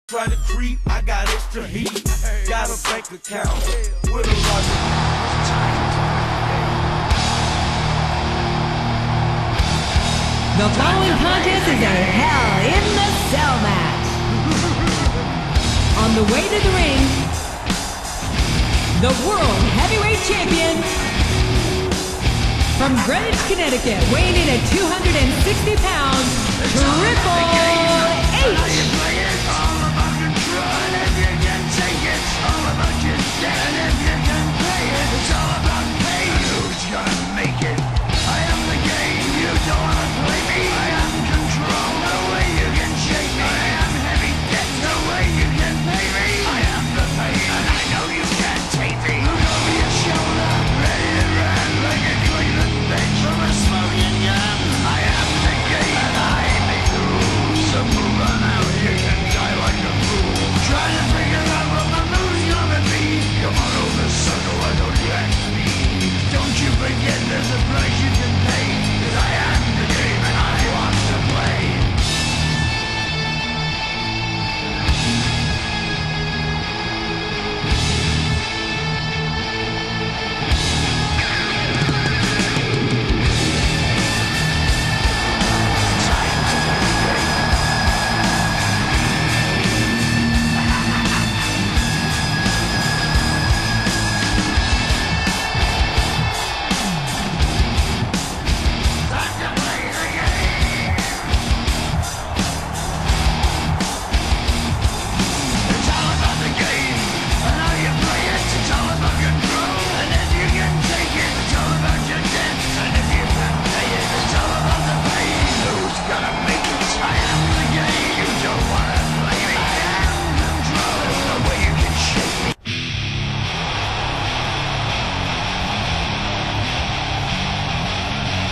Try to creep, I got extra heat. Got a bank account with a lot of. The following contest is a Hell in the Cell match. On the way to the ring, the World Heavyweight Champion from Greenwich, Connecticut, weighing in at 260 pounds, Triple H.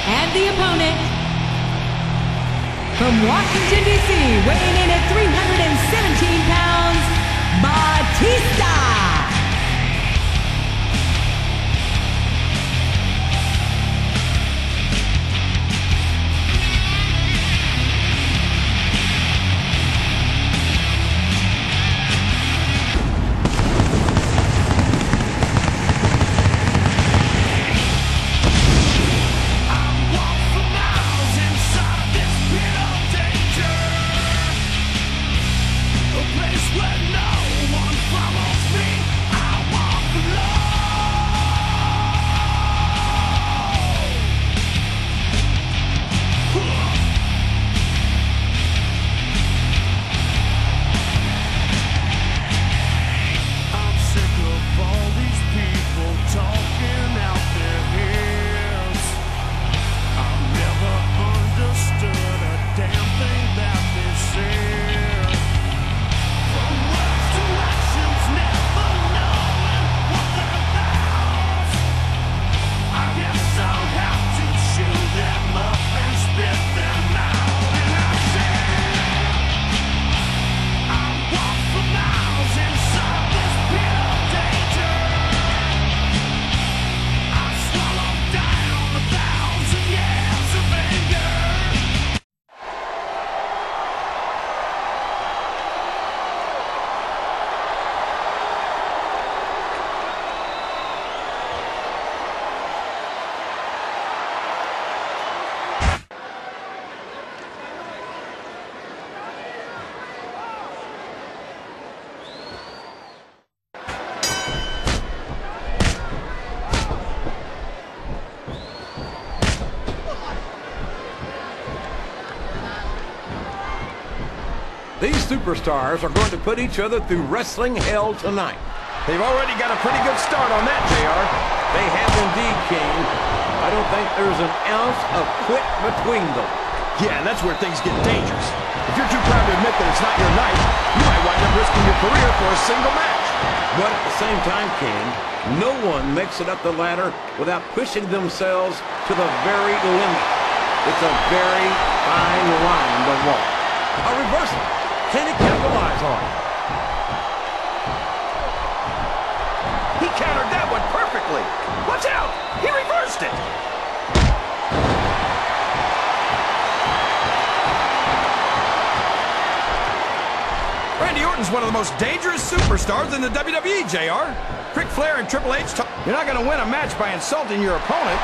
And the opponent, from Washington, D.C., weighing in at 317 pounds, Batista. These superstars are going to put each other through wrestling hell tonight. They've already got a pretty good start on that, JR. They have indeed, King. I don't think there's an ounce of quit between them. Yeah, and that's where things get dangerous. If you're too proud to admit that it's not your night, you might wind up risking your career for a single match. But at the same time, King, no one makes it up the ladder without pushing themselves to the very limit. It's a very fine line to walk. A reversal. Can he capitalize on it? He countered that one perfectly. Watch out! He reversed it! Randy Orton Orton's one of the most dangerous superstars in the WWE, JR. Ric Flair and Triple H you're not going to win a match by insulting your opponent.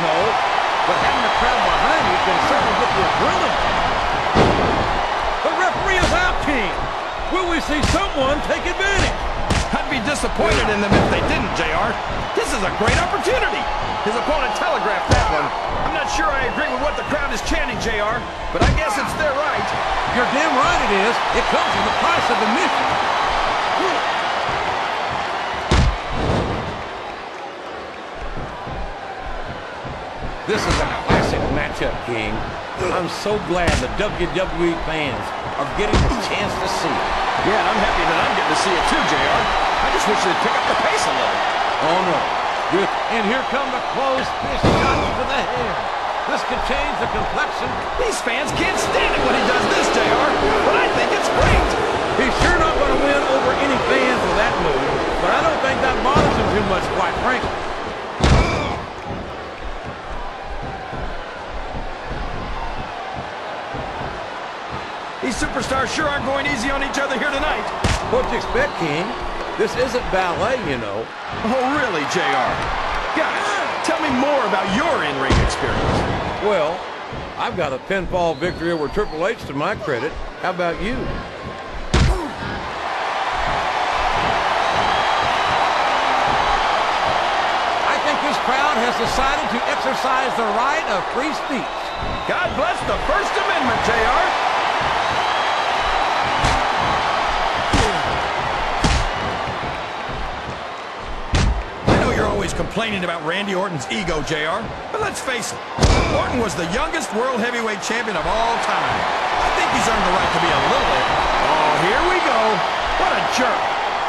No, but having the crowd behind you can certainly get the adrenaline. The referee is out, King. Will we see someone take advantage? I'd be disappointed in them if they didn't, JR. This is a great opportunity. His opponent telegraphed that one. I'm not sure I agree with what the crowd is chanting, JR, but I guess it's their right. You're damn right it is. It comes with the price of admission. This is a classic matchup, King. I'm so glad the WWE fans are getting the chance to see it. Yeah, I'm happy that I'm getting to see it too, JR. I just wish they'd pick up the pace a little. Oh, no. Good. And here come the closed fist shots to the head. This could change the complexion. These fans can't stand it when he does this, JR, but I think it's great. He's sure not going to win over any fans with that move, but I don't think that bothers him too much, quite frankly. These superstars sure aren't going easy on each other here tonight. What'd you expect, King? This isn't ballet, you know. Oh, really, JR? Gosh, tell me more about your in-ring experience. Well, I've got a pinfall victory over Triple H to my credit. How about you? I think this crowd has decided to exercise the right of free speech. God bless the First Amendment, JR. Complaining about Randy Orton's ego, JR. But let's face it, Orton was the youngest world heavyweight champion of all time. I think he's earned the right to be a little bit. Oh, here we go. What a jerk.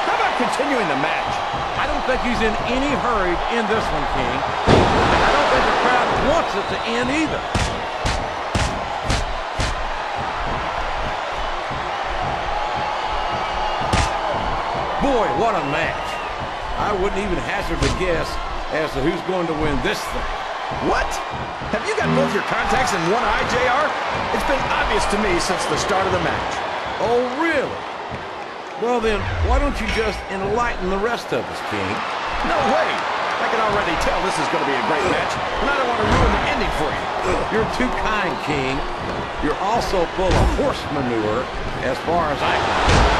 How about continuing the match? I don't think he's in any hurry in this one, King. And I don't think the crowd wants it to end either. Boy, what a match. I wouldn't even hazard a guess as to who's going to win this thing. What? Have you got both your contacts in one eye, JR? It's been obvious to me since the start of the match. Oh, really? Well, then, why don't you just enlighten the rest of us, King? No way. I can already tell this is going to be a great match, and I don't want to ruin the ending for you. You're too kind, King. You're also full of horse manure, as far as I can tell.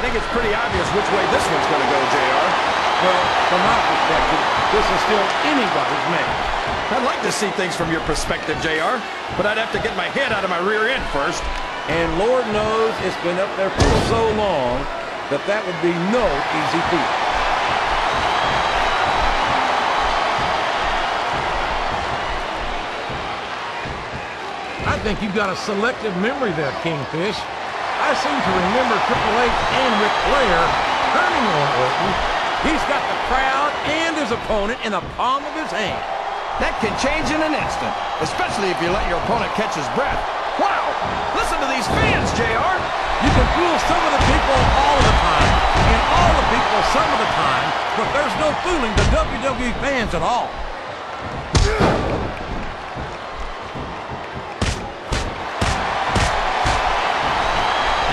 I think it's pretty obvious which way this one's going to go, JR. Well, from my perspective, this is still anybody's match. I'd like to see things from your perspective, JR, but I'd have to get my head out of my rear end first. And Lord knows it's been up there for so long that that would be no easy feat. I think you've got a selective memory there, Kingfish. I seem to remember Triple H and Ric Flair turning on Orton. He's got the crowd and his opponent in the palm of his hand. That can change in an instant, especially if you let your opponent catch his breath. Wow! Listen to these fans, JR! You can fool some of the people all the time, and all the people some of the time, but there's no fooling the WWE fans at all.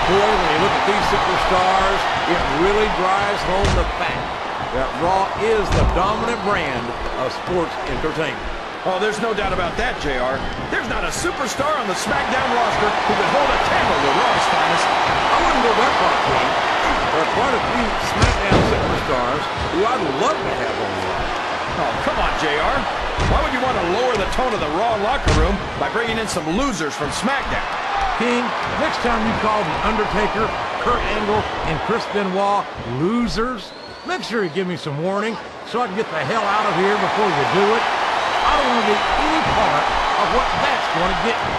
Boy, when you look at these superstars, it really drives home the fact that Raw is the dominant brand of sports entertainment. Oh, there's no doubt about that, JR. There's not a superstar on the SmackDown roster who could hold a candle to Raw's finest. I wouldn't go that far, King. There are quite a few SmackDown superstars who I'd love to have on the line. Oh, come on, JR. Why would you want to lower the tone of the Raw locker room by bringing in some losers from SmackDown? King, next time you call The Undertaker, Kurt Angle, and Chris Benoit losers, make sure you give me some warning so I can get the hell out of here before you do it. I don't want to get any part of what that's going to get me.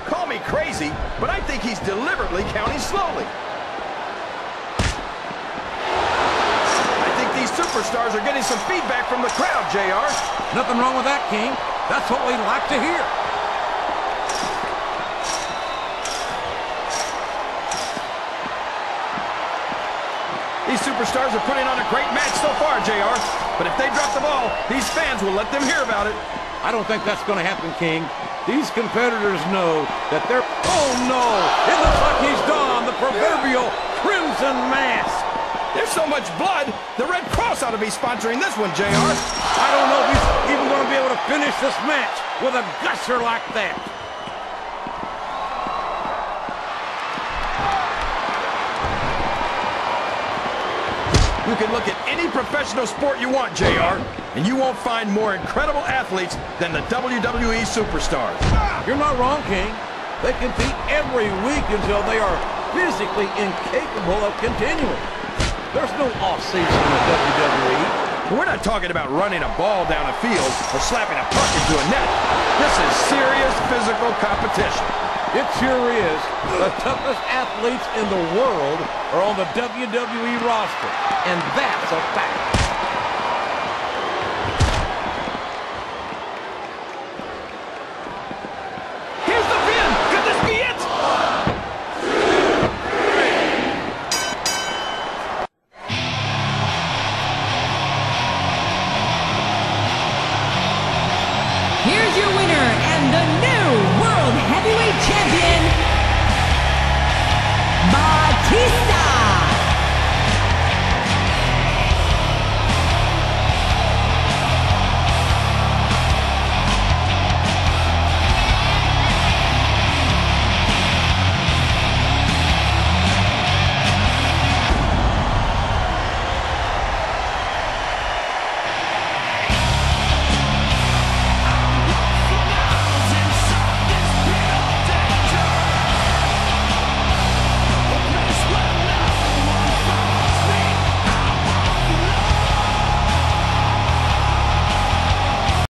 Call me crazy, but I think he's deliberately counting slowly. These superstars are getting some feedback from the crowd, JR. Nothing wrong with that, King. That's what we like to hear. These superstars are putting on a great match so far, JR. But if they drop the ball, these fans will let them hear about it. I don't think that's going to happen, King. These competitors know that they're... Oh, no! It looks like he's donned the proverbial crimson mask. There's so much blood, the Red Cross ought to be sponsoring this one, JR. I don't know if he's even going to be able to finish this match with a gusher like that. You can look at any professional sport you want, JR, and you won't find more incredible athletes than the WWE superstars. You're not wrong, King. They compete every week until they are physically incapable of continuing. There's no off-season in the WWE. We're not talking about running a ball down a field or slapping a puck into a net. This is serious physical competition. It sure is. The toughest athletes in the world are on the WWE roster, and that's a fact.